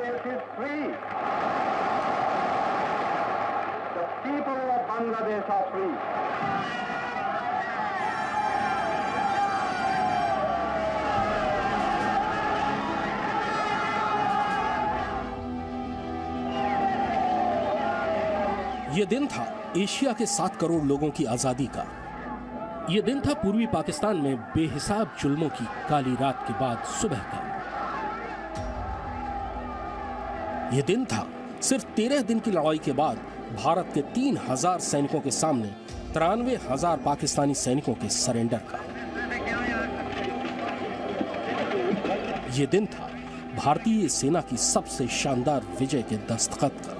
Bangladesh is free. The people of Bangladesh are free. ये दिन था एशिया के 7 करोड़ लोगों की आजादी का। ये दिन था पूर्वी पाकिस्तान में बेहिसाब जुल्मों की काली रात के बाद सुबह का। ये दिन था सिर्फ 13 दिन की लड़ाई के बाद भारत के 3000 सैनिकों के सामने 93,000 पाकिस्तानी सैनिकों के सरेंडर का। ये दिन था भारतीय सेना की सबसे शानदार विजय के दस्तखत का।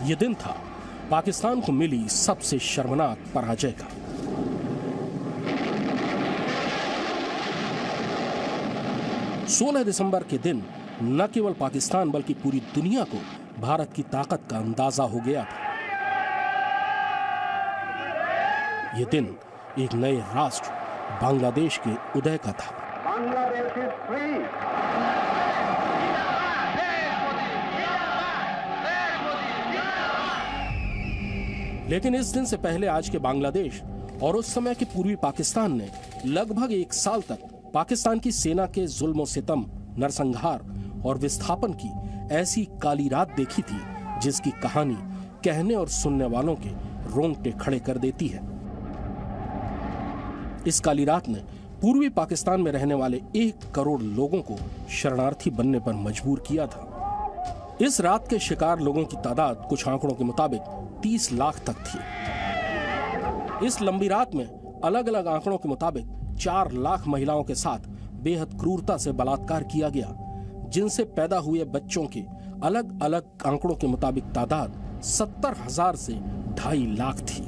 ये दिन था पाकिस्तान को मिली सबसे शर्मनाक पराजय का। सोलह दिसंबर के दिन न केवल पाकिस्तान बल्कि पूरी दुनिया को भारत की ताकत का अंदाजा हो गया था। यह दिन एक नए राष्ट्र बांग्लादेश के उदय का था। Bangladesh is free. लेकिन इस दिन से पहले आज के बांग्लादेश और उस समय के पूर्वी पाकिस्तान ने लगभग 1 साल तक पाकिस्तान की सेना के जुल्म सितम, नरसंहार और विस्थापन की ऐसी काली रात देखी थी जिसकी कहानी कहने और सुनने वालों के रोंगटे खड़े कर देती है। इस काली रात ने पूर्वी पाकिस्तान में रहने वाले 1 करोड़ लोगों को शरणार्थी बनने पर मजबूर किया था। इस रात के शिकार लोगों की तादाद कुछ आंकड़ों के मुताबिक 30 लाख तक थी। इस लंबी रात में अलग अलग आंकड़ों के मुताबिक 4 लाख महिलाओं के साथ बेहद क्रूरता से बलात्कार किया गया, जिनसे पैदा हुए बच्चों के अलग अलग आंकड़ों के मुताबिक तादाद 70,000 से 2.5 लाख थी।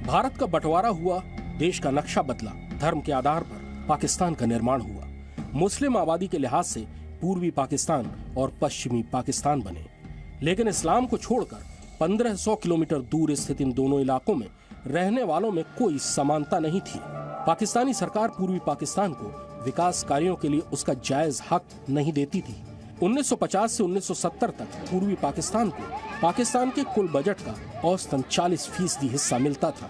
भारत का बंटवारा हुआ, देश का नक्शा बदला, धर्म के आधार पर पाकिस्तान का निर्माण हुआ। मुस्लिम आबादी के लिहाज से पूर्वी पाकिस्तान और पश्चिमी पाकिस्तान बने, लेकिन इस्लाम को छोड़कर 1500 किलोमीटर दूर स्थित इन दोनों इलाकों में रहने वालों में कोई समानता नहीं थी। पाकिस्तानी सरकार पूर्वी पाकिस्तान को विकास कार्यों के लिए उसका जायज हक नहीं देती थी। 1950 से 1970 तक पूर्वी पाकिस्तान को पाकिस्तान के कुल बजट का औसतन 40% हिस्सा मिलता था,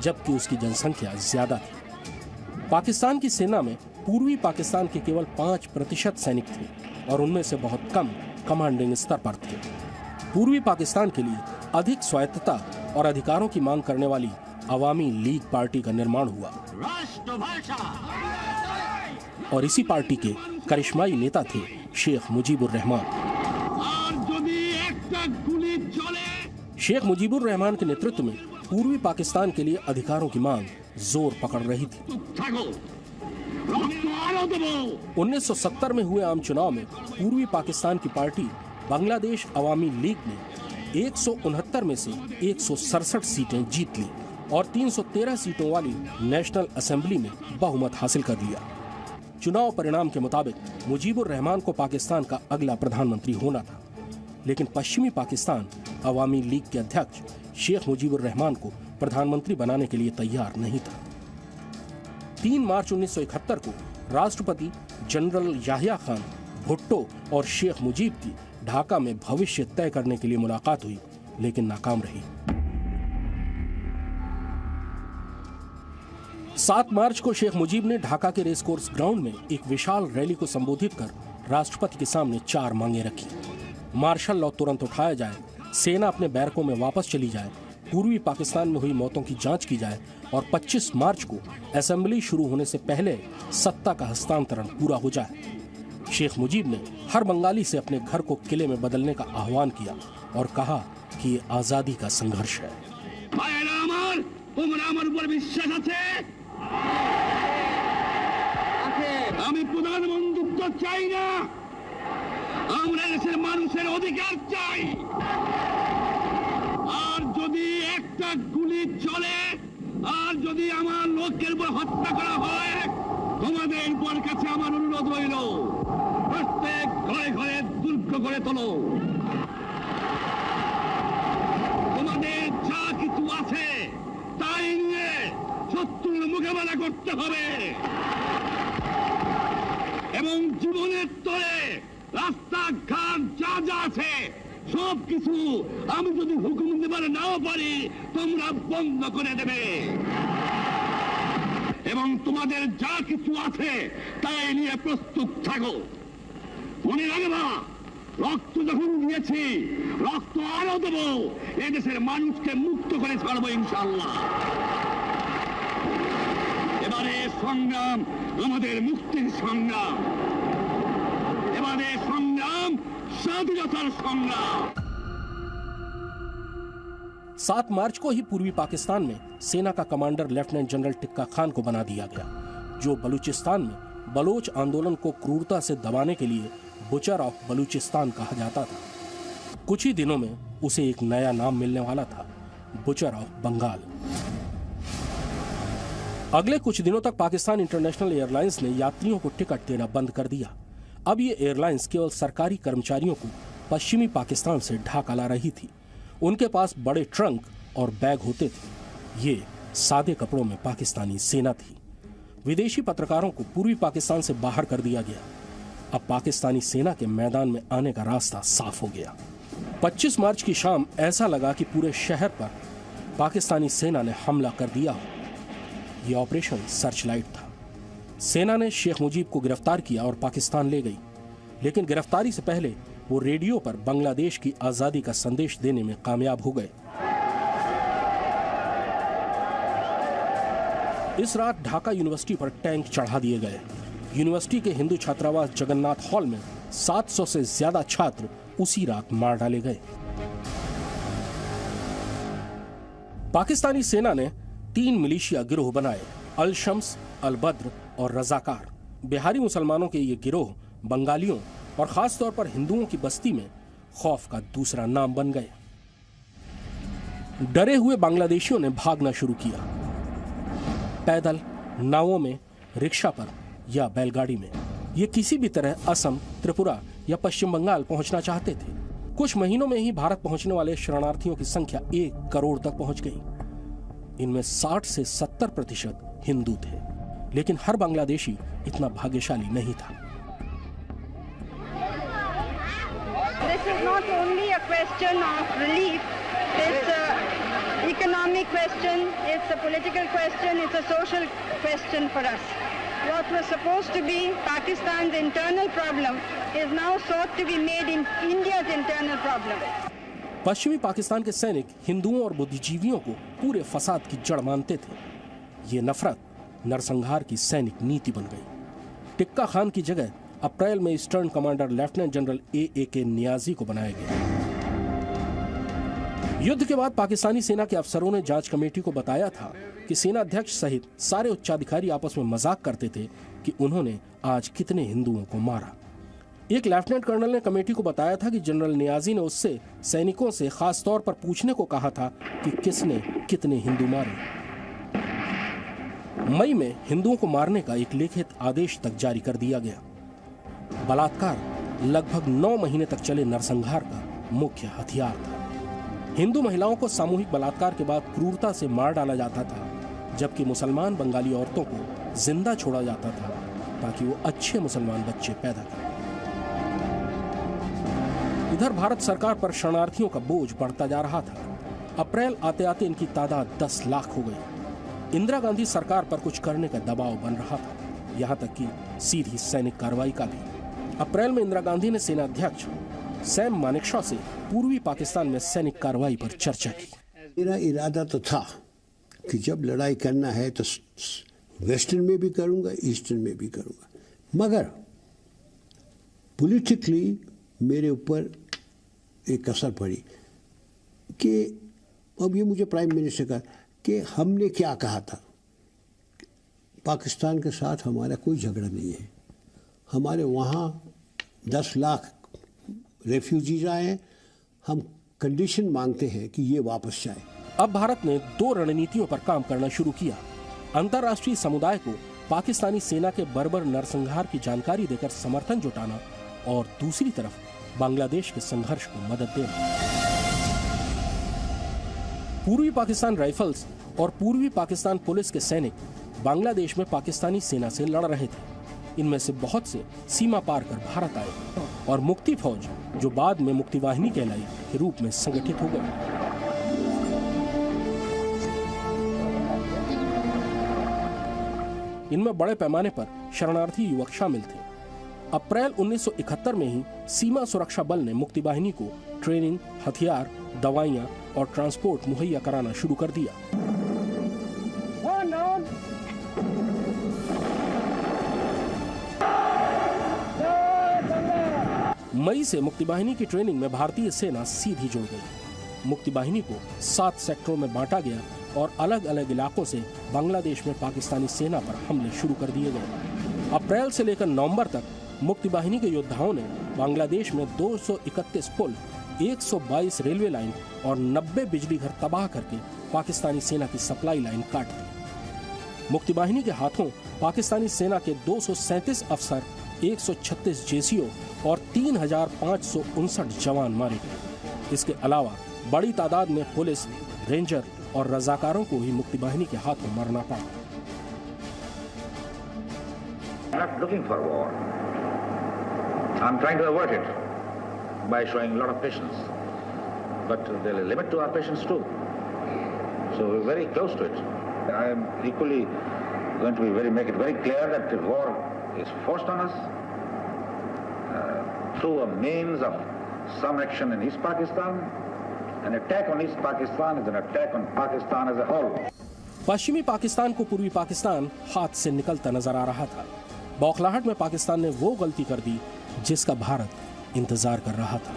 जबकि उसकी जनसंख्या ज्यादा थी। पाकिस्तान की सेना में पूर्वी पाकिस्तान के केवल 5% सैनिक थे और उनमें से बहुत कम कमांडिंग स्तर पर थे। पूर्वी पाकिस्तान के लिए अधिक स्वायत्तता और अधिकारों की मांग करने वाली अवामी लीग पार्टी का निर्माण हुआ और इसी पार्टी के करिश्माई नेता थे शेख मुजीबुर रहमान। शेख मुजीबुर रहमान के नेतृत्व में पूर्वी पाकिस्तान के लिए अधिकारों की मांग जोर पकड़ रही थी। 1970 में हुए आम चुनाव में पूर्वी पाकिस्तान की पार्टी बांग्लादेश अवामी लीग ने 169 में से 167 सीटें जीत ली और 313 सीटों वाली नेशनल असेंबली में बहुमत हासिल कर लिया। चुनाव परिणाम के मुताबिक मुजीबुर रहमान को पाकिस्तान का अगला प्रधानमंत्री होना था, लेकिन पश्चिमी पाकिस्तान अवामी लीग के अध्यक्ष शेख मुजीबुर रहमान को प्रधानमंत्री बनाने के लिए तैयार नहीं था। 3 मार्च 1971 को राष्ट्रपति जनरल याहिया खान भुट्टो और शेख मुजीब की ढाका में भविष्य तय करने के लिए मुलाकात हुई, लेकिन नाकाम रही। 7 मार्च को शेख मुजीब ने ढाका के रेस कोर्स ग्राउंड में एक विशाल रैली को संबोधित कर राष्ट्रपति के सामने 4 मांगे रखी। मार्शल लॉ तुरंत उठाया जाए, सेना अपने बैरकों में वापस चली जाए, पूर्वी पाकिस्तान में हुई मौतों की जांच की जाए और 25 मार्च को असेंबली शुरू होने से पहले सत्ता का हस्तांतरण पूरा हो जाए। शेख मुजीब ने हर बंगाली से अपने घर को किले में बदलने का आह्वान किया और कहा कि ये आजादी का संघर्ष है। আর যদি আমার লোকের উপর হত্যা করা হয় তোমাদের উপর কাছে আমার অনুরোধ রইল প্রত্যেক ঘরে ঘরে দুর্গ করে তোলো তোমাদের যা কিছু আছে তাই নিয়ে শত্রুর মোকাবেলা করতে হবে এবং আগুনের তোড়ে রাস্তাঘাট যা যা আছে সব কিছু আমি যদি হুকুম দেবার নাও পারি তোমরা বন্ধ করে দেবে এবং তোমাদের যা কিছু আছে তাই নিয়ে প্রস্তুত থাকো। মনে রাখবা, রক্ত যখন দিয়েছি রক্ত আরো দেবো, এদেশের মানুষকে মুক্ত করে ছাড়বো ইনশাআল্লাহ। এবারে সংগ্রাম আমাদের মুক্তির সংগ্রাম, এবারে সংগ্রাম स्वाधीनता संग्राम। 7 मार्च को ही पूर्वी पाकिस्तान में सेना का commander lieutenant general tikka Khan को बना दिया गया, जो बलूचिस्तान में बलोच आंदोलन को क्रूरता से दबाने के लिए बुचर ऑफ बलूचिस्तान कहा जाता था। कुछ ही दिनों में उसे एक नया नाम मिलने वाला था, बुचर ऑफ बंगाल। अगले कुछ दिनों तक पाकिस्तान इंटरनेशनल एयरलाइंस ने यात्रियों को टिकट देना बंद कर दिया। अब ये एयरलाइंस केवल सरकारी कर्मचारियों को पश्चिमी पाकिस्तान से ढाका ला रही थी। उनके पास बड़े ट्रंक और बैग होते थे। ये सादे कपड़ों में पाकिस्तानी सेना थी। विदेशी पत्रकारों को पूर्वी पाकिस्तान से बाहर कर दिया गया। अब पाकिस्तानी सेना के मैदान में आने का रास्ता साफ हो गया। 25 मार्च की शाम ऐसा लगा कि पूरे शहर पर पाकिस्तानी सेना ने हमला कर दिया हो। यह ऑपरेशन सर्चलाइट था। सेना ने शेख मुजीब को गिरफ्तार किया और पाकिस्तान ले गई, लेकिन गिरफ्तारी से पहले वो रेडियो पर बांग्लादेश की आजादी का संदेश देने में कामयाब हो गए। इस रात ढाका यूनिवर्सिटी पर टैंक चढ़ा दिए गए। यूनिवर्सिटी के हिंदू छात्रावास जगन्नाथ हॉल में 700 से ज्यादा छात्र उसी रात मार डाले गए। पाकिस्तानी सेना ने 3 मिलिशिया गिरोह बनाए, अल शम्स, अल बद्र और रजाकार। बिहारी मुसलमानों के ये गिरोह बंगालियों और खास तौर पर हिंदुओं की बस्ती में खौफ का दूसरा नाम बन गए। डरे हुए बांग्लादेशियों ने भागना शुरू किया, पैदल, नावों में, रिक्शा पर या बैलगाड़ी में। ये किसी भी तरह असम, त्रिपुरा या पश्चिम बंगाल पहुंचना चाहते थे। कुछ महीनों में ही भारत पहुंचने वाले शरणार्थियों की संख्या 1 करोड़ तक पहुंच गई। इनमें 60 से 70% हिंदू थे, लेकिन हर बांग्लादेशी इतना भाग्यशाली नहीं था। This is not only a question of relief, it's an economic question, it's a political question, it's a social question for us. What was supposed to be Pakistan's internal problem is now sought to be made in India's internal problem. पश्चिमी पाकिस्तान के सैनिक हिंदुओं और बुद्धिजीवियों को पूरे फसाद की जड़ मानते थे। ये नफरत नरसंहार की सैनिक नीति बन गई। टिक्का खान की जगह अप्रैल में eastern commander lieutenant general A.A.K. Niazi को बनाया गया। युद्ध के बाद पाकिस्तानी सेना के अफसरों ने जांच कमेटी को बताया था कि सेना अध्यक्ष सहित सारे उच्चाधिकारी आपस में मजाक करते थे कि उन्होंने आज कितने हिंदुओं को मारा। एक लेफ्टिनेंट कर्नल ने कमेटी को बताया था कि जनरल नियाजी ने उससे सैनिकों से खास तौर पर पूछने को कहा था कि किसने कितने हिंदू मारे। मई में हिंदुओं को मारने का एक लिखित आदेश तक जारी कर दिया गया। बलात्कार लगभग 9 महीने तक चले नरसंहार का मुख्य हथियार था। हिंदू महिलाओं को सामूहिक बलात्कार के बाद क्रूरता से मार डाला जाता था, जबकि मुसलमान बंगाली औरतों को जिंदा छोड़ा जाता था ताकि वो अच्छे मुसलमान बच्चे पैदा करें। इधर भारत सरकार पर शरणार्थियों का बोझ बढ़ता जा रहा था। अप्रैल आते आते इनकी तादाद 10 लाख हो गई। इंदिरा गांधी सरकार पर कुछ करने का दबाव बन रहा था, यहां तक कि सीधी सैनिक कार्रवाई का भी। अप्रैल में इंदिरा गांधी ने सेना अध्यक्ष सैम मानेकशॉ से पूर्वी पाकिस्तान में सैनिक कार्रवाई पर चर्चा की। मेरा इरादा तो था कि जब लड़ाई करना है तो वेस्टर्न में भी करूंगा, ईस्टर्न में भी करूंगा, मगर पॉलिटिकली मेरे ऊपर एक असर पड़ी कि अब ये मुझे प्राइम मिनिस्टर का कि हमने क्या कहा था, पाकिस्तान के साथ हमारा कोई झगड़ा नहीं है। हमारे वहाँ 10 लाख रेफ्यूजीज आए हैं, हम कंडीशन मांगते हैं कि ये वापस जाए। अब भारत ने 2 रणनीतियों पर काम करना शुरू किया। अंतर्राष्ट्रीय समुदाय को पाकिस्तानी सेना के बर्बर नरसंहार की जानकारी देकर समर्थन जुटाना और दूसरी तरफ बांग्लादेश के संघर्ष को मदद देना। पूर्वी पाकिस्तान राइफल्स और पूर्वी पाकिस्तान पुलिस के सैनिक बांग्लादेश में पाकिस्तानी सेना से लड़ रहे थे। इनमें से बहुत से सीमा पार कर भारत आए और मुक्ति फौज, जो बाद में मुक्ति वाहिनी कहलाई, के रूप में संगठित हो गए। इनमें बड़े पैमाने पर शरणार्थी युवक शामिल थे। अप्रैल 1971 में ही सीमा सुरक्षा बल ने मुक्ति वाहिनी को ट्रेनिंग, हथियार, दवाइयां और ट्रांसपोर्ट मुहैया कराना शुरू कर दिया। मई से मुक्ति वाहिनी की ट्रेनिंग में भारतीय सेना सीधी जुड़ गई। मुक्ति वाहिनी को 7 सेक्टरों में बांटा गया और अलग अलग इलाकों से बांग्लादेश में पाकिस्तानी सेना पर हमले शुरू कर दिए गए। अप्रैल से लेकर नवंबर तक मुक्ति वाहिनी के योद्धाओं ने बांग्लादेश में 231 पुल, 122 रेलवे लाइन और 90 बिजली घर तबाह करके पाकिस्तानी सेना की सप्लाई लाइन काट दी। मुक्ति वाहिनी के हाथों पाकिस्तानी सेना के 237 अफसर, 136 जेसीओ और 3559 जवान मारे गए। इसके अलावा बड़ी तादाद में पुलिस, रेंजर और रजाकारों को ही मुक्ति वाहिनी के हाथों मरना पड़ा। I'm not looking for war. I'm trying to avert it by showing a lot of patience. But there's a limit to our patience too. So we're very close to it. I am equally going to make it very clear that the war is forced on us through a means of some action in East Pakistan. An attack on East Pakistan is an attack on Pakistan as a whole. पश्चिमी पाकिस्तान को पूर्वी पाकिस्तान हाथ से निकलता नजर आ रहा था। बौखलाहट में पाकिस्तान ने वो गलती कर दी जिसका भारत इंतजार कर रहा था।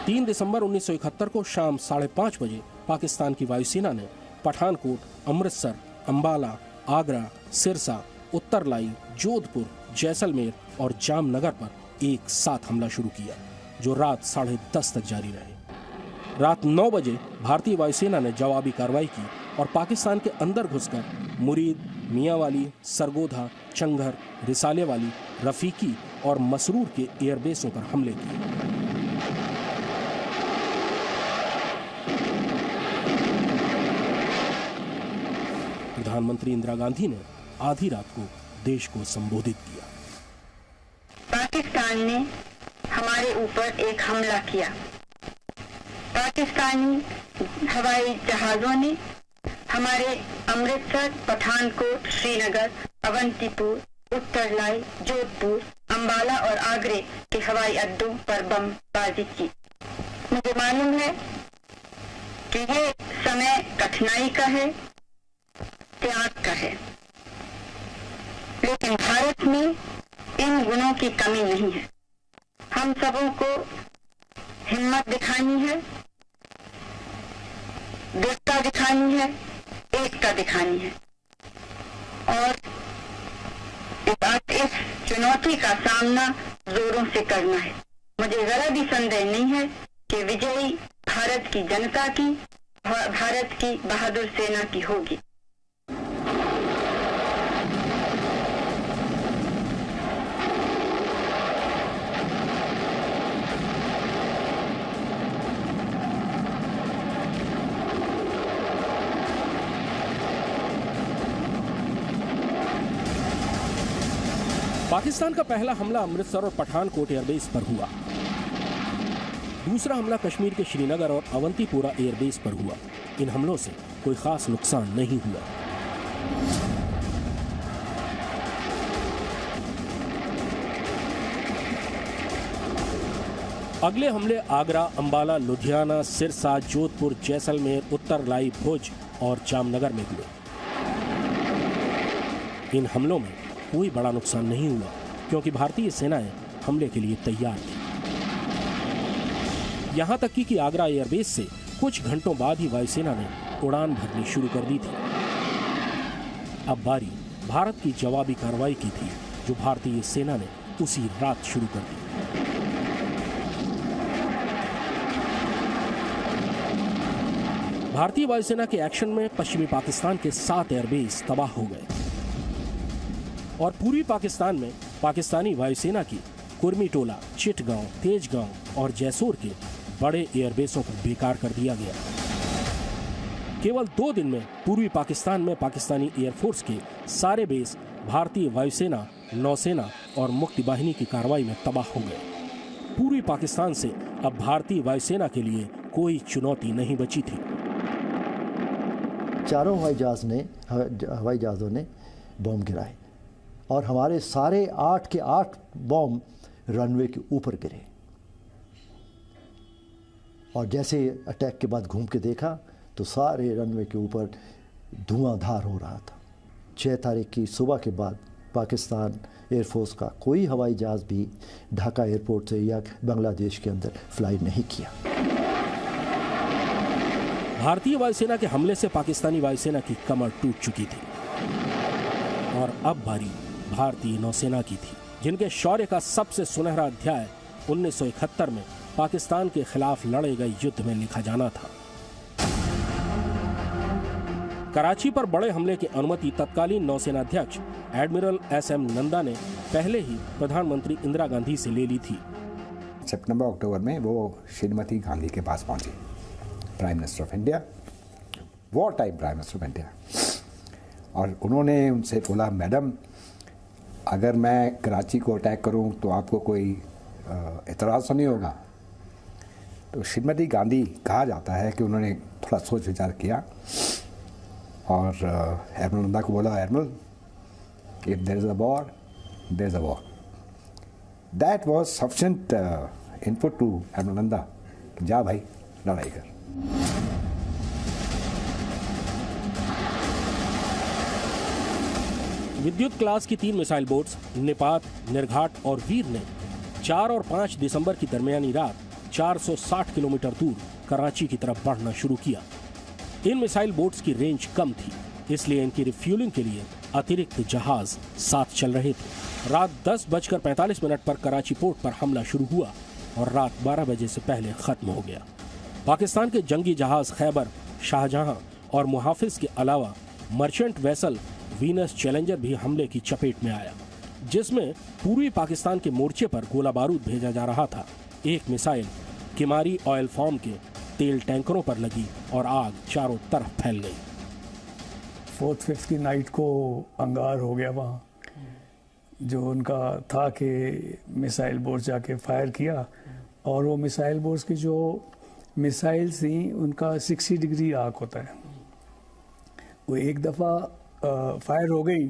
तीन दिसंबर 1971 को शाम 5:30 बजे पाकिस्तान की वायुसेना ने पठानकोट, अमृतसर, अंबाला, आगरा, सिरसा, उत्तरलाई, जोधपुर, जैसलमेर और जामनगर पर एक साथ हमला शुरू किया, जो रात 10:30 तक जारी रहे। रात 9 बजे भारतीय वायुसेना ने जवाबी कार्रवाई की और पाकिस्तान के अंदर घुसकर मुरीद, मियांवाली, सरगोधा, चंगर, रिसाले वाली, रफीकी और मसरूर के एयरबेसों पर हमले किए। प्रधानमंत्री इंदिरा गांधी ने आधी रात को देश को संबोधित किया। पाकिस्तान ने हमारे ऊपर एक हमला किया। पाकिस्तानी हवाई जहाजों ने हमारे अमृतसर, पठानकोट, श्रीनगर, अवंतीपुर, उत्तरलाई, जोधपुर, अंबाला और आगरे के हवाई अड्डों पर बमबाजी की। मुझे मालूम है कि ये समय कठिनाई का है, त्याग का है, लेकिन भारत में इन गुणों की कमी नहीं है। हम सबों को हिम्मत दिखानी है, दृढ़ता दिखानी है, एकता दिखानी है और इस चुनौती का सामना जोरों से करना है। मुझे जरा भी संदेह नहीं है कि विजयी भारत की जनता की, भारत की बहादुर सेना की होगी। पाकिस्तान का पहला हमला अमृतसर और पठानकोट एयरबेस पर हुआ। दूसरा हमला कश्मीर के श्रीनगर और अवंतीपुरा एयरबेस पर हुआ। इन हमलों से कोई खास नुकसान नहीं हुआ। अगले हमले आगरा, अंबाला, लुधियाना, सिरसा, जोधपुर, जैसलमेर, उत्तरलाई, भुज और जामनगर में हुए। इन हमलों में कोई बड़ा नुकसान नहीं हुआ क्योंकि भारतीय सेनाएं हमले के लिए तैयार थी। यहां तक कि आगरा एयरबेस से कुछ घंटों बाद ही वायुसेना ने उड़ान भरनी शुरू कर दी थी। अब बारी भारत की जवाबी कार्रवाई की थी, जो भारतीय सेना ने उसी रात शुरू कर दी। भारतीय वायुसेना के एक्शन में पश्चिमी पाकिस्तान के 7 एयरबेस तबाह हो गए और पूर्वी पाकिस्तान में पाकिस्तानी वायुसेना की कुर्मीटोला, चिटगांव, तेजगांव और जैसोर के बड़े एयरबेसों को बेकार कर दिया गया। केवल 2 दिन में पूर्वी पाकिस्तान में पाकिस्तानी एयरफोर्स के सारे बेस भारतीय वायुसेना, नौसेना और मुक्ति वाहिनी की कार्रवाई में तबाह हो गए। पूर्वी पाकिस्तान से अब भारतीय वायुसेना के लिए कोई चुनौती नहीं बची थी। चारों हवाई जहाज़ों ने बॉम्ब गिराए और हमारे सारे 8 के 8 बॉम्ब रनवे के ऊपर गिरे। और जैसे अटैक के बाद घूम के देखा तो सारे रनवे के ऊपर धुआंधार हो रहा था। 6 तारीख की सुबह के बाद पाकिस्तान एयरफोर्स का कोई हवाई जहाज़ भी ढाका एयरपोर्ट से या बांग्लादेश के अंदर फ्लाई नहीं किया। भारतीय वायुसेना के हमले से पाकिस्तानी वायुसेना की कमर टूट चुकी थी और अब बारी भारतीय नौसेना की थी, जिनके शौर्य का सबसे सुनहरा अध्याय 1971 में पाकिस्तान के खिलाफ लड़े गए युद्ध में लिखा जाना था। कराची पर बड़े हमले की अनुमति तत्कालीन नौसेना अध्यक्ष एडमिरल एस.एम. नंदा ने पहले ही प्रधानमंत्री इंदिरा गांधी से ले ली थी। सितंबर-अक्टूबर में वो श्रीमती गांधी के पास पहुंची, prime minister of India, war time prime minister of India, और उन्होंने उनसे बोला, मैडम अगर मैं कराची को अटैक करूं तो आपको कोई एतराज़ तो नहीं होगा? तो श्रीमती गांधी कहा जाता है कि उन्होंने थोड़ा सोच विचार किया और एडमिरल नंदा को बोला, admiral if there is a war there is a war. That was sufficient input to admiral Nanda, जा भाई लड़ाई कर। विद्युत क्लास की 3 मिसाइल बोट्स निपात, निर्घाट और वीर ने 4 और 5 दिसंबर की दरमियानी रात 460 किलोमीटर दूर कराची की तरफ बढ़ना शुरू किया। इन मिसाइल बोट्स की रेंज कम थी, इसलिए इनकी रिफ्यूलिंग के लिए अतिरिक्त जहाज साथ चल रहे थे। रात 10:45 पर कराची पोर्ट पर हमला शुरू हुआ और रात 12 बजे से पहले खत्म हो गया। पाकिस्तान के जंगी जहाज खैबर, शाहजहां और मुहाफिज के अलावा मर्चेंट वेसल वीनस चैलेंजर भी हमले की चपेट में आया, जिसमें पूर्वी पाकिस्तान के मोर्चे पर गोला बारूद भेजा जा रहा था। एक मिसाइल किमारी ऑयल फॉर्म के तेल टैंकरों पर लगी और आग चारों तरफ फैल गई। 4th-5th की नाइट को अंगार हो गया वहाँ, जो उनका था कि मिसाइल बोर्ड जाके फायर किया, और वो मिसाइल बोर्ड की जो मिसाइल्स थी उनका 60 डिग्री आर्क होता है। वो एक दफ़ा फायर हो गई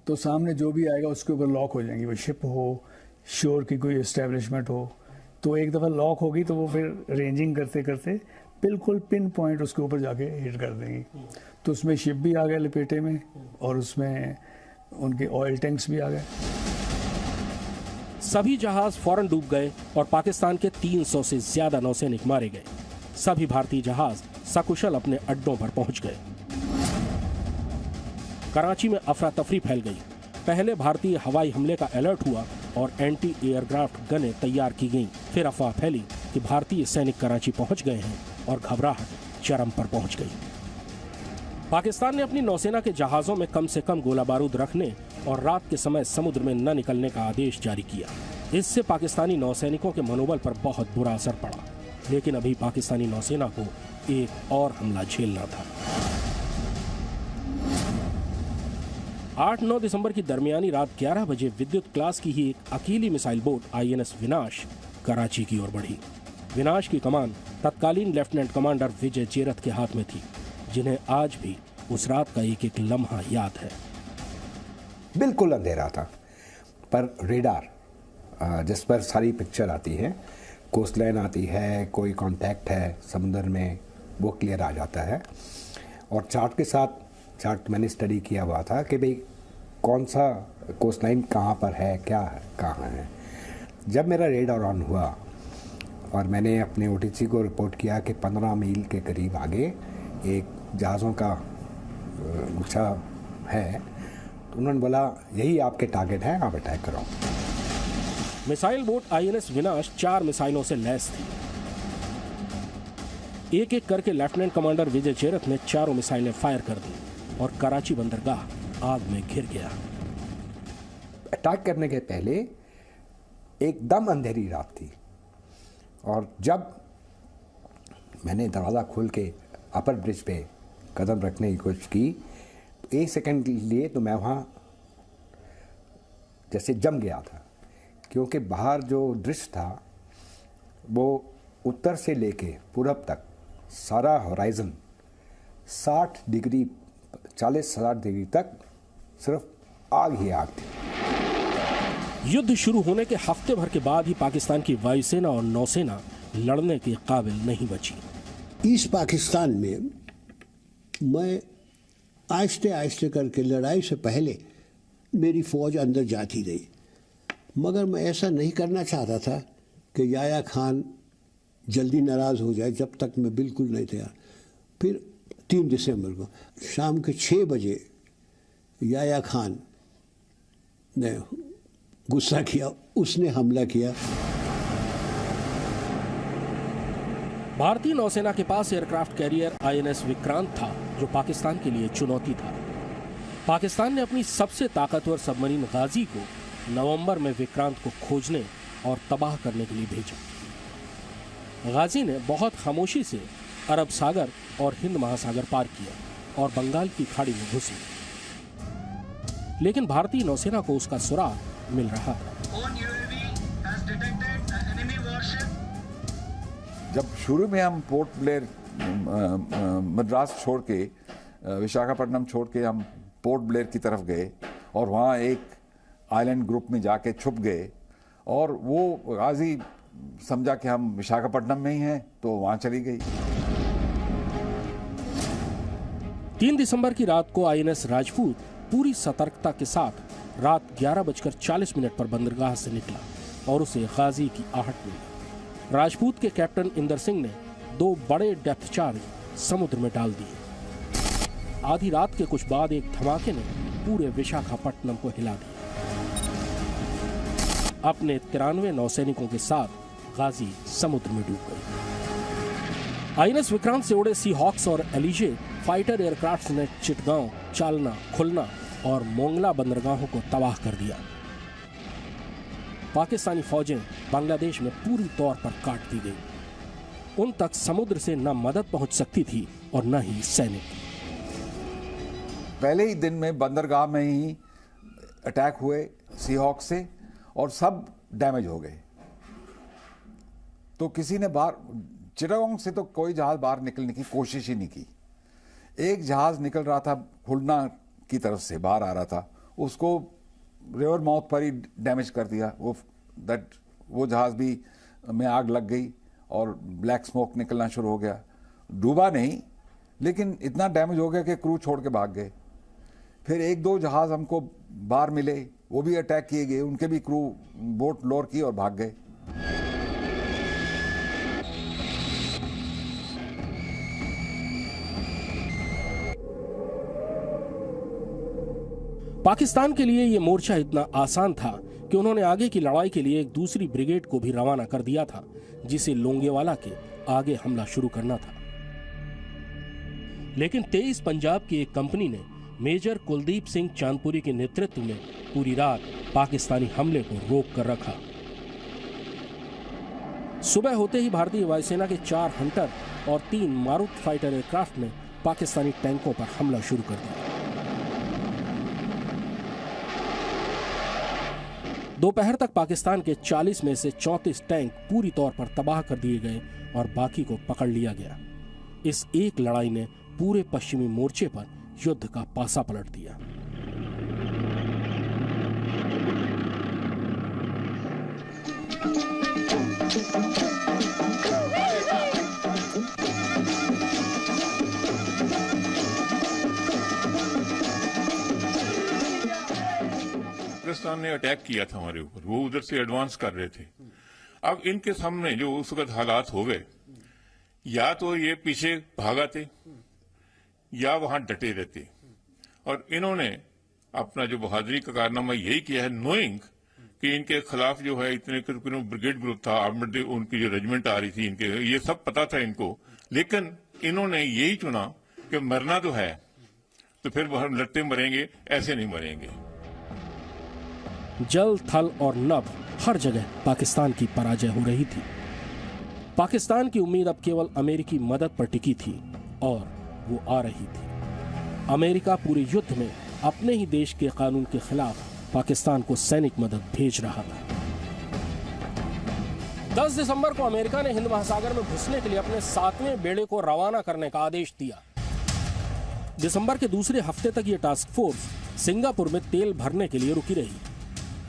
तो सामने जो भी आएगा उसके ऊपर लॉक हो जाएंगी, वो शिप हो, शोर की कोई एस्टेब्लिशमेंट हो, तो एक दफ़ा लॉक होगी तो वो फिर रेंजिंग करते करते बिल्कुल पिन पॉइंट उसके ऊपर जाके हिट कर देंगी। तो उसमें शिप भी आ गए लपेटे में और उसमें उनके ऑयल टैंक्स भी आ गए। सभी जहाज फौरन डूब गए और पाकिस्तान के 300 से ज्यादा नौसैनिक मारे गए। सभी भारतीय जहाज सकुशल अपने अड्डों पर पहुंच गए। कराची में अफरा तफरी फैल गई। पहले भारतीय हवाई हमले का अलर्ट हुआ और एंटी एयरक्राफ्ट गनें तैयार की गईं। फिर अफवाह फैली कि भारतीय सैनिक कराची पहुंच गए हैं और घबराहट चरम पर पहुंच गई। पाकिस्तान ने अपनी नौसेना के जहाजों में कम से कम गोला बारूद रखने और रात के समय समुद्र में न निकलने का आदेश जारी किया। इससे पाकिस्तानी नौसैनिकों के मनोबल पर बहुत बुरा असर पड़ा, लेकिन अभी पाकिस्तानी नौसेना को एक और हमला झेलना था। 8-9 दिसंबर की दरमियानी रात 11 बजे विद्युत क्लास की ही एक अकेली मिसाइल बोट INS विनाश कराची की ओर बढ़ी। विनाश की कमान तत्कालीन लेफ्टिनेंट कमांडर विजय चेरथ के हाथ में थी, जिन्हें आज भी उस रात का एक एक लम्हा याद है। बिल्कुल अंधेरा था, पर रेडार जिस पर सारी पिक्चर आती है, कोस्ट लाइन आती है, कोई कांटेक्ट है समुद्र में, वो क्लियर आ जाता है। और चार्ट के साथ, चार्ट मैंने स्टडी किया हुआ था कि भाई कौन सा कोस्ट लाइन कहाँ पर है, क्या है, कहाँ है। जब मेरा रेडार ऑन हुआ और मैंने अपने OTC को रिपोर्ट किया कि 15 मील के करीब आगे एक जहाज़ों का गुच्छा है, तो उन्होंने बोला यही आपके टारगेट हैं, आप अटैक करो। मिसाइल बोट INS विनाश 4 मिसाइलों से लैस थी। एक एक करके लेफ्टिनेंट कमांडर विजय चेरथ ने 4 मिसाइलें फायर कर दी और कराची बंदरगाह आग में घिर गया। अटैक करने के पहले एकदम अंधेरी रात थी, और जब मैंने दरवाज़ा खोल के अपर ब्रिज पे कदम रखने की कोशिश की, एक सेकंड के लिए तो मैं वहाँ जैसे जम गया था, क्योंकि बाहर जो दृश्य था वो उत्तर से लेके पूरब तक सारा होराइजन 60 डिग्री 40-60 डिग्री तक सिर्फ आग ही आग थी। युद्ध शुरू होने के हफ्ते भर के बाद ही पाकिस्तान की वायुसेना और नौसेना लड़ने के काबिल नहीं बची। ईस्ट पाकिस्तान में मैं आहिस्ते आहिस्ते करके लड़ाई से पहले मेरी फौज अंदर जाती रही, मगर मैं ऐसा नहीं करना चाहता था कि याया खान जल्दी नाराज़ हो जाए, जब तक मैं बिल्कुल नहीं तैयार। फिर 3 दिसंबर को शाम के 6 बजे याया खान ने गुस्सा किया, उसने हमला किया। भारतीय नौसेना के पास एयरक्राफ्ट कैरियर INS विक्रांत था, जो पाकिस्तान के लिए चुनौती था। पाकिस्तान ने अपनी सबसे ताकतवर सबमरीन गाजी को नवंबर में विक्रांत को खोजने और तबाह करने के लिए भेजा। गाजी ने बहुत खामोशी से अरब सागर और हिंद महासागर पार किया और बंगाल की खाड़ी में घुसी, लेकिन भारतीय नौसेना को उसका सुराग मिल रहा था। जब शुरू में हम पोर्ट ब्लेयर मद्रास छोड़ के विशाखापट्टनम छोड़ के हम पोर्ट ब्लेयर की तरफ गए और वहाँ एक आइलैंड ग्रुप में जाके छुप गए, और वो गाजी समझा कि हम विशाखापट्टनम में ही हैं, तो वहाँ चली गई। 3 दिसंबर की रात को INS राजपूत पूरी सतर्कता के साथ रात 11:40 पर बंदरगाह से निकला और उसे गाजी की आहट मिली। राजपूत के कैप्टन इंदर सिंह ने 2 बड़े डेप्थ चार्ज समुद्र में डाल दिए। आधी रात के कुछ बाद एक धमाके ने पूरे विशाखापट्टनम को हिला दिया। अपने 93 नौसैनिकों के साथ गाजी समुद्र में डूब गई। INS विक्रांत से उड़े सी हॉक्स और एलिजे फाइटर एयरक्राफ्ट ने चिटगांव, चालना, खुलना और मोंगला बंदरगाहों को तबाह कर दिया। पाकिस्तानी फौजें बांग्लादेश में पूरी तौर पर काट दी गई। उन तक समुद्र से न मदद पहुंच सकती थी और न ही सैनिक। पहले ही दिन में बंदरगाह में ही अटैक हुए सी हॉक से और सब डैमेज हो गए। तो किसी ने बाहर चिटागोंग से तो कोई जहाज बाहर निकलने की कोशिश ही नहीं की। एक जहाज निकल रहा था खुलना की तरफ से, बाहर आ रहा था, उसको रिवर माउथ पर ही डैमेज कर दिया। वो जहाज भी में आग लग गई और ब्लैक स्मोक निकलना शुरू हो गया। डूबा नहीं, लेकिन इतना डैमेज हो गया कि क्रू छोड़ के भाग गए। फिर 1-2 जहाज हमको बाहर मिले, वो भी अटैक किए गए, उनके भी क्रू बोट लोअर की और भाग गए। पाकिस्तान के लिए यह मोर्चा इतना आसान था कि उन्होंने आगे की लड़ाई के लिए एक दूसरी ब्रिगेड को भी रवाना कर दिया था, जिसे लोंगेवाला के आगे हमला शुरू करना था। लेकिन 23 पंजाब की एक कंपनी ने मेजर कुलदीप सिंह चांदपुरी के नेतृत्व में पूरी रात पाकिस्तानी हमले को रोक कर रखा। सुबह होते ही भारतीय वायुसेना के 4 हंटर और 3 मारुत फाइटर एयरक्राफ्ट ने पाकिस्तानी टैंकों पर हमला शुरू कर दिया। दोपहर तक पाकिस्तान के 40 में से 34 टैंक पूरी तौर पर तबाह कर दिए गए और बाकी को पकड़ लिया गया। इस एक लड़ाई ने पूरे पश्चिमी मोर्चे पर युद्ध का पासा पलट दिया। पाकिस्तान ने अटैक किया था हमारे ऊपर, वो उधर से एडवांस कर रहे थे। अब इनके सामने जो उस वक्त हालात हो गए, या तो ये पीछे भागाते या वहां डटे रहते, और इन्होंने अपना जो बहादुरी का कारनामा यही किया है, नोइंग कि इनके खिलाफ जो है इतने ब्रिगेड ग्रुप था, आर्मर्ड उनकी जो रेजिमेंट आ रही थी, इनके ये सब पता था इनको, लेकिन इन्होंने यही चुना कि मरना तो है तो फिर हम लड़ते मरेंगे, ऐसे नहीं मरेंगे। जल, थल और नभ हर जगह पाकिस्तान की पराजय हो रही थी। पाकिस्तान की उम्मीद अब केवल अमेरिकी मदद पर टिकी थी और वो आ रही थी। अमेरिका पूरे युद्ध में अपने ही देश के कानून के खिलाफ पाकिस्तान को सैनिक मदद भेज रहा था। 10 दिसंबर को अमेरिका ने हिंद महासागर में घुसने के लिए अपने 7वें बेड़े को रवाना करने का आदेश दिया। दिसंबर के दूसरे हफ्ते तक ये टास्क फोर्स सिंगापुर में तेल भरने के लिए रुकी रही।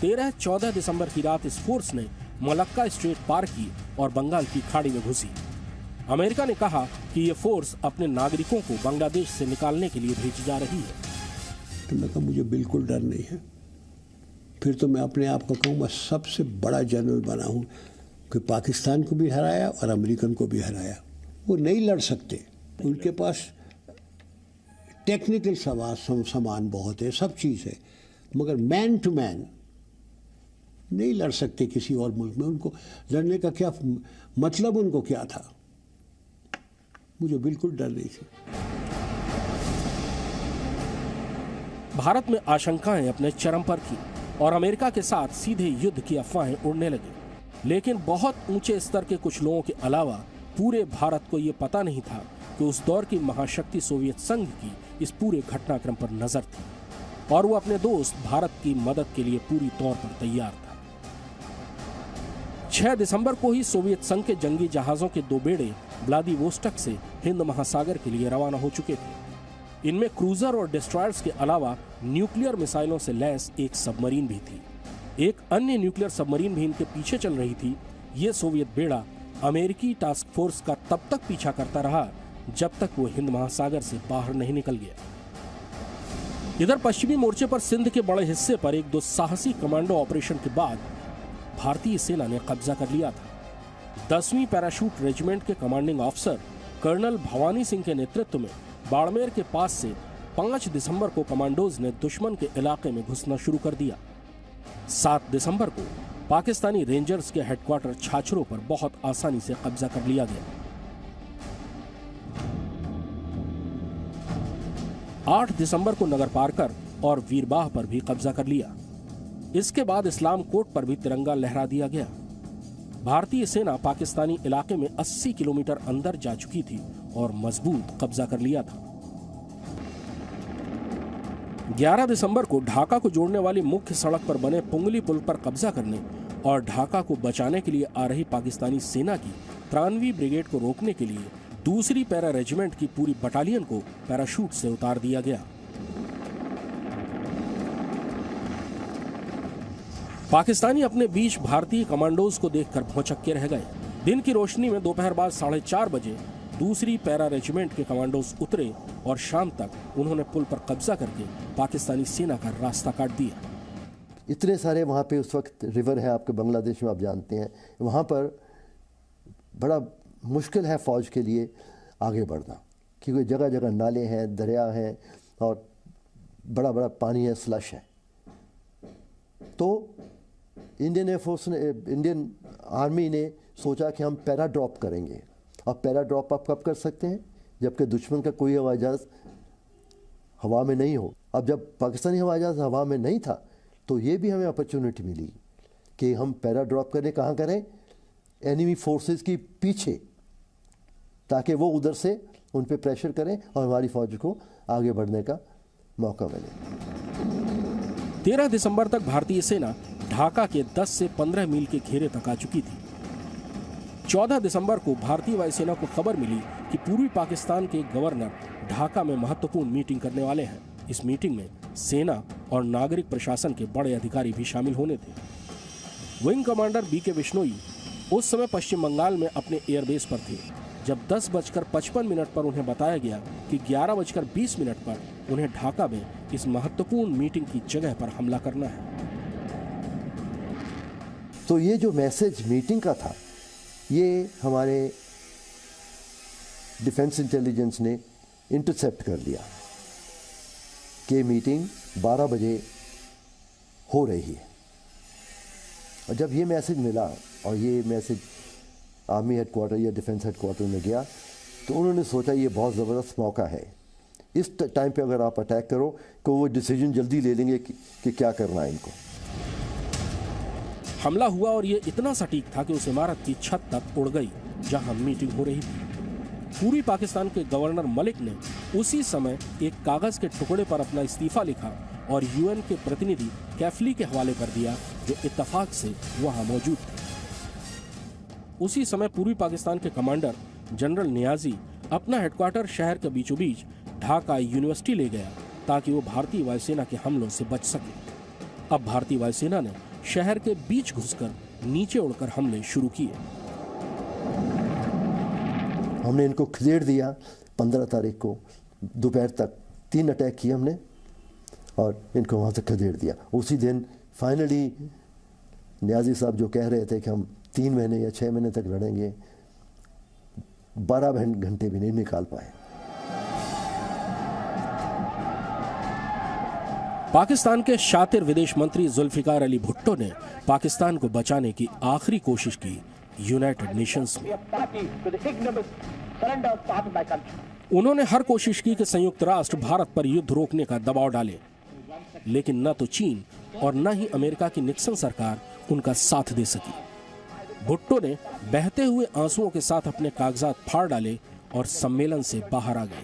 13-14 दिसंबर की रात इस फोर्स ने मलक्का स्ट्रेट पार की और बंगाल की खाड़ी में घुसी। अमेरिका ने कहा कि ये फोर्स अपने नागरिकों को बांग्लादेश से निकालने के लिए भेजी जा रही है। तो मैं कहा मुझे बिल्कुल डर नहीं है। फिर तो मैं अपने आप को कहूँ मैं सबसे बड़ा जनरल बना हूँ कि पाकिस्तान को भी हराया और अमेरिकन को भी हराया। वो नहीं लड़ सकते, उनके पास टेक्निकल सामान बहुत है, सब चीज़ है, मगर मैन टू मैन नहीं लड़ सकते किसी और मुल्क में। उनको लड़ने का क्या मतलब, उनको क्या था? मुझे बिल्कुल डर नहीं थी। भारत में आशंकाएं अपने चरम पर थी और अमेरिका के साथ सीधे युद्ध की अफवाहें उड़ने लगी। लेकिन बहुत ऊंचे स्तर के कुछ लोगों के अलावा पूरे भारत को यह पता नहीं था कि उस दौर की महाशक्ति सोवियत संघ की इस पूरे घटनाक्रम पर नजर थी और वो अपने दोस्त भारत की मदद के लिए पूरी तौर पर तैयार था। 6 दिसंबर को ही सोवियत संघ के जंगी जहाजों के 2 बेड़े व्लादिवोस्टॉक से हिंद महासागर के लिए रवाना हो चुके थे। इनमें क्रूजर और डिस्ट्रॉयर्स के अलावा न्यूक्लियर मिसाइलों से लैस एक सबमरीन भी थी। एक अन्य न्यूक्लियर सबमरीन भी इनके पीछे चल रही थी। ये सोवियत बेड़ा अमेरिकी टास्क फोर्स का तब तक पीछा करता रहा जब तक वो हिंद महासागर से बाहर नहीं निकल गया। इधर पश्चिमी मोर्चे पर सिंध के बड़े हिस्से पर एक दुस्साहसी कमांडो ऑपरेशन के बाद भारतीय सेना ने कब्जा कर लिया था। 10वीं पैराशूट रेजिमेंट के commanding officer colonel Bhawani Singh के नेतृत्व में बाड़मेर के पास से 5 दिसंबर को कमांडोज ने दुश्मन के इलाके में घुसना शुरू कर दिया। 7 दिसंबर को पाकिस्तानी रेंजर्स के हेडक्वार्टर छाछरों पर बहुत आसानी से कब्जा कर लिया गया। 8 दिसंबर को नगर पारकर और वीरबाह पर भी कब्जा कर लिया। इसके बाद इस्लाम कोट पर भी तिरंगा लहरा दिया गया। भारतीय सेना पाकिस्तानी इलाके में 80 किलोमीटर अंदर जा चुकी थी और मजबूत कब्जा कर लिया था। 11 दिसंबर को ढाका को जोड़ने वाली मुख्य सड़क पर बने पुंगली पुल पर कब्जा करने और ढाका को बचाने के लिए आ रही पाकिस्तानी सेना की 93वीं ब्रिगेड को रोकने के लिए दूसरी पैरा रेजिमेंट की पूरी बटालियन को पैराशूट से उतार दिया गया। पाकिस्तानी अपने बीच भारतीय कमांडोज को देखकर भौंचक्के रह गए। दिन की रोशनी में दोपहर बाद 4:30 बजे दूसरी पैरा रेजिमेंट के कमांडोज उतरे और शाम तक उन्होंने पुल पर कब्जा करके पाकिस्तानी सेना का रास्ता काट दिया। इतने सारे वहाँ पे उस वक्त रिवर है आपके बांग्लादेश में, आप जानते हैं, वहाँ पर बड़ा मुश्किल है फ़ौज के लिए आगे बढ़ना, क्योंकि जगह जगह नाले हैं, दरिया हैं और बड़ा बड़ा पानी है, स्लश है। तो इंडियन एयरफोर्स ने, इंडियन आर्मी ने सोचा कि हम पैरा ड्रॉप करेंगे। अब पैरा ड्रॉप आप कब कर सकते हैं? जबकि दुश्मन का कोई हवाई जहाज़ हवा में नहीं हो। अब जब पाकिस्तानी हवाई जहाज़ हवा में नहीं था तो ये भी हमें अपॉर्चुनिटी मिली कि हम पैरा ड्रॉप करें। कहाँ करें? एनिमी फोर्सेस की पीछे, ताकि वो उधर से उन पे प्रेशर करें और हमारी फौज को आगे बढ़ने का मौका मिले। 13 दिसंबर तक भारतीय सेना ढाका के 10 से 15 मील के घेरे तक आ चुकी थी। 14 दिसंबर को भारतीय वायुसेना को खबर मिली कि पूर्वी पाकिस्तान के गवर्नर ढाका में महत्वपूर्ण मीटिंग करने वाले हैं। इस मीटिंग में सेना और नागरिक प्रशासन के बड़े अधिकारी भी शामिल होने थे। विंग कमांडर बीके बिश्नोई उस समय पश्चिम बंगाल में अपने एयरबेस पर थे जब 10:55 पर उन्हें बताया गया कि 11:20 पर उन्हें ढाका में इस महत्वपूर्ण मीटिंग की जगह पर हमला करना है। तो ये जो मैसेज मीटिंग का था, ये हमारे डिफेंस इंटेलिजेंस ने इंटरसेप्ट कर लिया कि मीटिंग 12 बजे हो रही है। और जब ये मैसेज मिला और ये मैसेज आर्मी हेडक्वार्टर या डिफेंस हेडक्वार्टर में गया तो उन्होंने सोचा ये बहुत ज़बरदस्त मौका है। इस टाइम पे अगर आप अटैक करो तो वो डिसीजन जल्दी ले लेंगे कि क्या करना है इनको। हमला हुआ और ये इतना सटीक था कि उस इमारत की छत तक उड़ गई जहां मीटिंग हो रही थी। पूर्वी पाकिस्तान के गवर्नर मलिक ने उसी समय एक कागज के टुकड़े पर अपना इस्तीफा लिखा और यूएन के प्रतिनिधि कैफली के हवाले कर दिया, जो इत्तेफाक से वहां मौजूद थे। उसी समय पूर्वी पाकिस्तान के कमांडर जनरल नियाजी अपना हेडक्वार्टर शहर के बीचों बीच ढाका यूनिवर्सिटी ले गया ताकि वो भारतीय वायुसेना के हमलों से बच सके। अब भारतीय वायुसेना ने शहर के बीच घुसकर नीचे उड़कर हमले शुरू किए। हमने इनको खदेड़ दिया। 15 तारीख को दोपहर तक 3 अटैक किए हमने और इनको वहाँ से खदेड़ दिया। उसी दिन फाइनली नियाजी साहब जो कह रहे थे कि हम 3 महीने या 6 महीने तक लड़ेंगे, 12 घंटे भी नहीं निकाल पाए। पाकिस्तान के शातिर विदेश मंत्री जुल्फिकार अली भुट्टो ने पाकिस्तान को बचाने की आखिरी कोशिश की यूनाइटेड नेशंस में। उन्होंने हर कोशिश की कि संयुक्त राष्ट्र भारत पर युद्ध रोकने का दबाव डाले, लेकिन न तो चीन और न ही अमेरिका की निक्सन सरकार उनका साथ दे सकी। भुट्टो ने बहते हुए आंसुओं के साथ अपने कागजात फाड़ डाले और सम्मेलन से बाहर आ गए।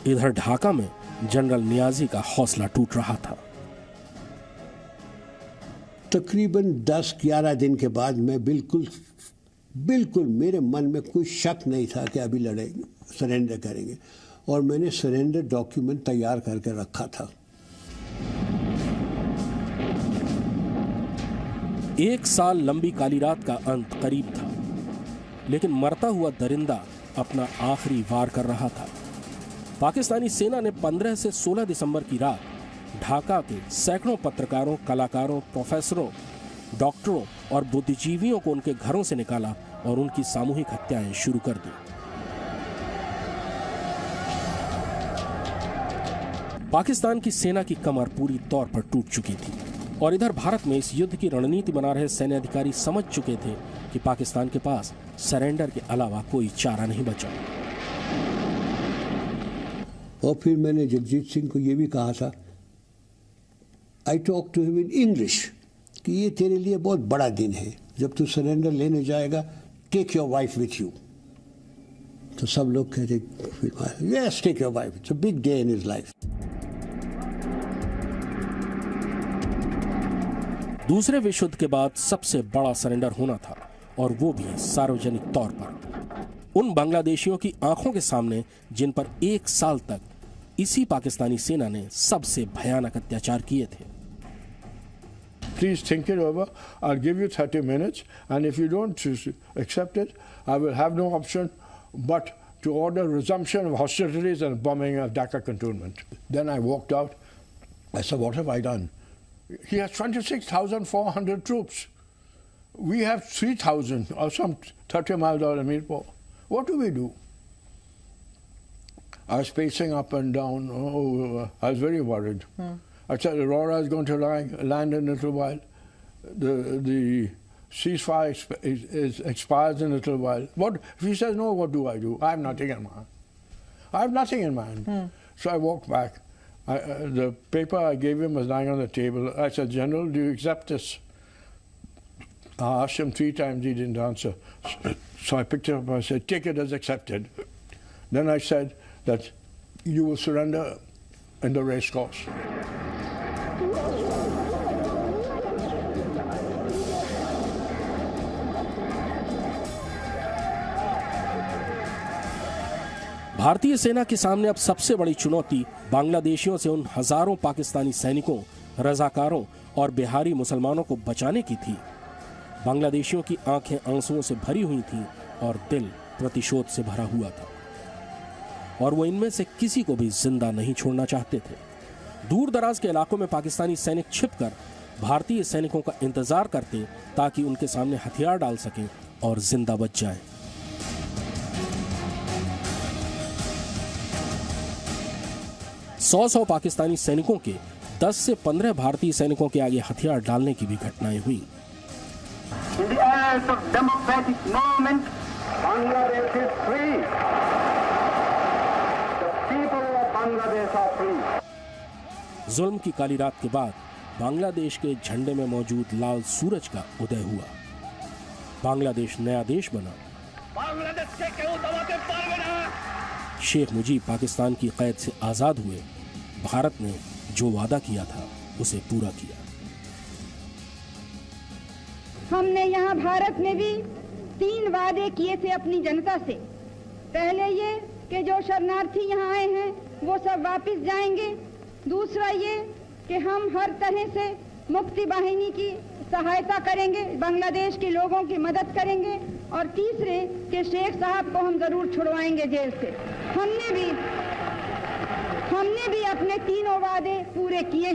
इधर ढाका में जनरल नियाजी का हौसला टूट रहा था। तकरीबन 10-11 दिन के बाद मैं बिल्कुल मेरे मन में कोई शक नहीं था कि अभी लड़ेंगे, सरेंडर करेंगे, और मैंने सरेंडर डॉक्यूमेंट तैयार करके रखा था। एक साल लंबी काली रात का अंत करीब था, लेकिन मरता हुआ दरिंदा अपना आखिरी वार कर रहा था। पाकिस्तानी सेना ने 15 से 16 दिसंबर की रात ढाका के सैकड़ों पत्रकारों, कलाकारों, प्रोफेसरों, डॉक्टरों और बुद्धिजीवियों को उनके घरों से निकाला और उनकी सामूहिक हत्याएं शुरू कर दी। पाकिस्तान की सेना की कमर पूरी तौर पर टूट चुकी थी और इधर भारत में इस युद्ध की रणनीति बना रहे सैन्य अधिकारी समझ चुके थे कि पाकिस्तान के पास सरेंडर के अलावा कोई चारा नहीं बचा। और फिर मैंने जगजीत सिंह को ये भी कहा था, I talk to him in English, कि ये तेरे लिए बहुत बड़ा दिन है, जब तू सरेंडर लेने जाएगा, take your wife with you. तो सब लोग कहते, yes take your wife, it's a big day in his life. दूसरे विश्व युद्ध के बाद सबसे बड़ा सरेंडर होना था, और वो भी सार्वजनिक तौर पर, उन बांग्लादेशियों की आंखों के सामने जिन पर 1 साल तक इसी पाकिस्तानी सेना ने सबसे भयानक अत्याचार किए थे। Please think it over. I'll give you 30 minutes, and if you don't accept it, I will have no option but to order resumption of hostilities and bombing of Dhaka cantonment. Then I walked out. I said, what have I done? He has 26,400 troops. We have 3,000 or some 30 miles out of Mirpur. What do we do? I was pacing up and down. Oh, I was very worried. I said, Aurora is going to land in a little while. The ceasefire expires in a little while. What if he says no? What do? I have nothing in mind. I have nothing in mind. So I walked back. The paper I gave him was lying on the table. I said, General, do you accept this? I asked him 3 times. He didn't answer. So I picked it up and I said, take it as accepted. Then I said that you will surrender in the race course. भारतीय सेना के सामने अब सबसे बड़ी चुनौती बांग्लादेशियों से उन हजारों पाकिस्तानी सैनिकों, रजाकारों और बिहारी मुसलमानों को बचाने की थी। बांग्लादेशियों की आंखें आंसुओं से भरी हुई थीं और दिल प्रतिशोध से भरा हुआ था, और वो इनमें से किसी को भी जिंदा नहीं छोड़ना चाहते थे। दूर दराज के इलाकों में पाकिस्तानी सैनिक छिपकर भारतीय सैनिकों का इंतजार करते ताकि उनके सामने हथियार डाल सकें और जिंदा बच जाएं। 100 पाकिस्तानी सैनिकों के 10 से 15 भारतीय सैनिकों के आगे हथियार डालने की भी घटनाएं हुई। In the heirs of democratic movement, Bangladesh is free. The people of Bangladesh are free. जुल्म की काली रात के बाद बांग्लादेश के झंडे में मौजूद लाल सूरज का उदय हुआ। बांग्लादेश नया देश बना। शेख मुजीब पाकिस्तान की कैद से आजाद हुए। भारत ने जो वादा किया था उसे पूरा किया। हमने यहाँ भारत में भी 3 वादे किए थे अपनी जनता से। पहले ये कि जो शरणार्थी यहाँ आए हैं वो सब वापस जाएंगे। दूसरा ये कि हम हर तरह से मुक्ति वाहिनी की सहायता करेंगे, बांग्लादेश के लोगों की मदद करेंगे। और तीसरे कि शेख साहब को हम जरूर छुड़वाएंगे जेल से। हमने भी अपने तीनों वादे पूरे किए।